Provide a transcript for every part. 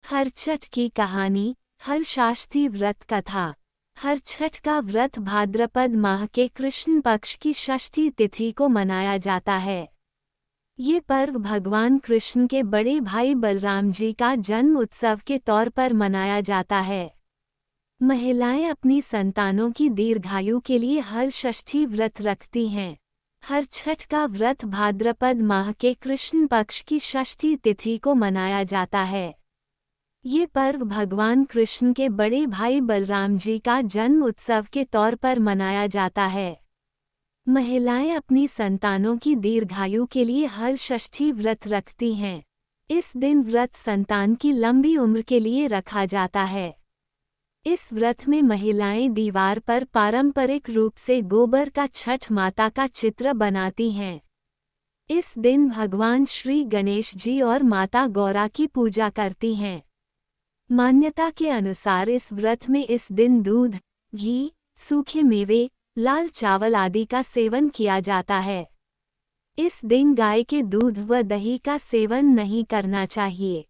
हर छठ की कहानी। हल शास्त्री व्रत कथा। हर छठ का व्रत भाद्रपद माह के कृष्ण पक्ष की षष्ठी तिथि को मनाया जाता है। ये पर्व भगवान कृष्ण के बड़े भाई बलराम जी का जन्म उत्सव के तौर पर मनाया जाता है। महिलाएं अपनी संतानों की दीर्घायु के लिए हल षष्ठी व्रत रखती हैं। हर छठ का व्रत भाद्रपद माह के कृष्ण पक्ष की षष्ठी तिथि को मनाया जाता है। ये पर्व भगवान कृष्ण के बड़े भाई बलराम जी का जन्म उत्सव के तौर पर मनाया जाता है। महिलाएं अपनी संतानों की दीर्घायु के लिए हल षष्ठी व्रत रखती हैं। इस दिन व्रत संतान की लंबी उम्र के लिए रखा जाता है। इस व्रत में महिलाएं दीवार पर पारंपरिक रूप से गोबर का छठ माता का चित्र बनाती हैं। इस दिन भगवान श्री गणेश जी और माता गौरा की पूजा करती हैं। मान्यता के अनुसार इस व्रत में इस दिन दूध, घी, सूखे मेवे, लाल चावल आदि का सेवन किया जाता है। इस दिन गाय के दूध व दही का सेवन नहीं करना चाहिए।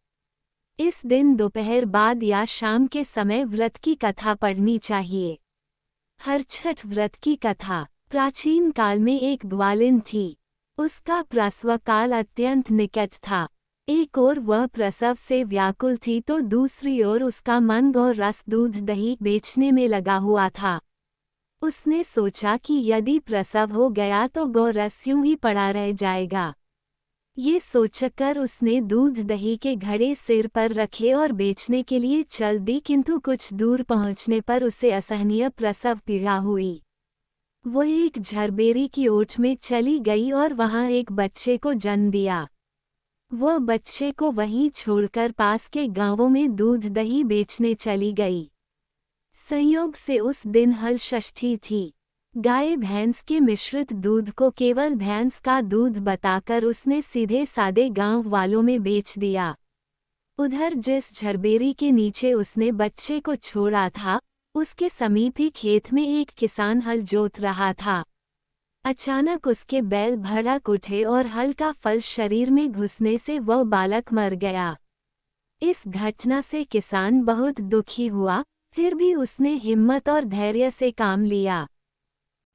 इस दिन दोपहर बाद या शाम के समय व्रत की कथा पढ़नी चाहिए। हर छठ व्रत की कथा। प्राचीन काल में एक ग्वालिन थी। उसका प्रसव काल अत्यंत निकट था। एक ओर वह प्रसव से व्याकुल थी तो दूसरी ओर उसका मन गौ रस दूध दही बेचने में लगा हुआ था। उसने सोचा कि यदि प्रसव हो गया तो गौ रस यूं ही पड़ा रह जाएगा। ये सोचकर उसने दूध दही के घड़े सिर पर रखे और बेचने के लिए चल दी, किंतु कुछ दूर पहुंचने पर उसे असहनीय प्रसव पीड़ा हुई। वो एक झरबेरी की ओट में चली गई और वहां एक बच्चे को जन्म दिया। वह बच्चे को वहीं छोड़कर पास के गांवों में दूध दही बेचने चली गई। संयोग से उस दिन हल षष्ठी थी। गाय भैंस के मिश्रित दूध को केवल भैंस का दूध बताकर उसने सीधे सादे गांव वालों में बेच दिया। उधर जिस झरबेरी के नीचे उसने बच्चे को छोड़ा था, उसके समीप ही खेत में एक किसान हल जोत रहा था। अचानक उसके बैल भड़क उठे और हल का फल शरीर में घुसने से वह बालक मर गया। इस घटना से किसान बहुत दुखी हुआ, फिर भी उसने हिम्मत और धैर्य से काम लिया।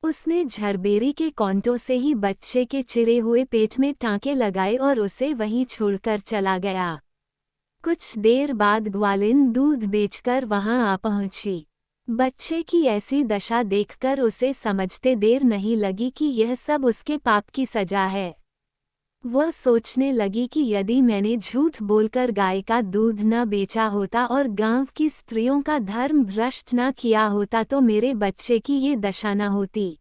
उसने झरबेरी के कांटों से ही बच्चे के चिरे हुए पेट में टांके लगाए और उसे वहीं छोड़कर चला गया। कुछ देर बाद ग्वालिन दूध बेचकर वहां आ पहुंची। बच्चे की ऐसी दशा देखकर उसे समझते देर नहीं लगी कि यह सब उसके पाप की सजा है। वह सोचने लगी कि यदि मैंने झूठ बोलकर गाय का दूध न बेचा होता और गांव की स्त्रियों का धर्म भ्रष्ट न किया होता तो मेरे बच्चे की ये दशा न होती।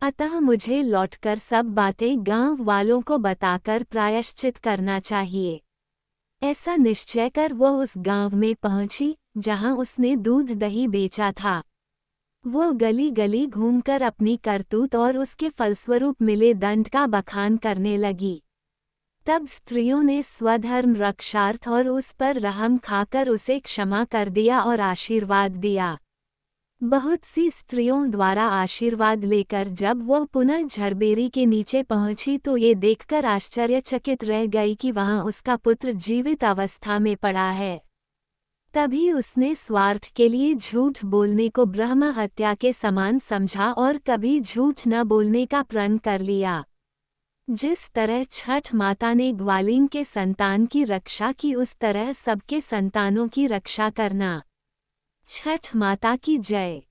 अतः मुझे लौटकर सब बातें गांव वालों को बताकर प्रायश्चित करना चाहिए। ऐसा निश्चय कर वह उस गांव में पहुंची जहां उसने दूध दही बेचा था। वो गली गली घूमकर अपनी करतूत और उसके फलस्वरूप मिले दंड का बखान करने लगी। तब स्त्रियों ने स्वधर्म रक्षार्थ और उस पर रहम खाकर उसे क्षमा कर दिया और आशीर्वाद दिया। बहुत सी स्त्रियों द्वारा आशीर्वाद लेकर जब वह पुनः झरबेरी के नीचे पहुंची तो ये देखकर आश्चर्यचकित रह गई कि वहां उसका पुत्र जीवित अवस्था में पड़ा है। तभी उसने स्वार्थ के लिए झूठ बोलने को ब्रह्म हत्या के समान समझा और कभी झूठ न बोलने का प्रण कर लिया। जिस तरह छठ माता ने ग्वालिन के संतान की रक्षा की, उस तरह सबके संतानों की रक्षा करना। छठ माता की जय।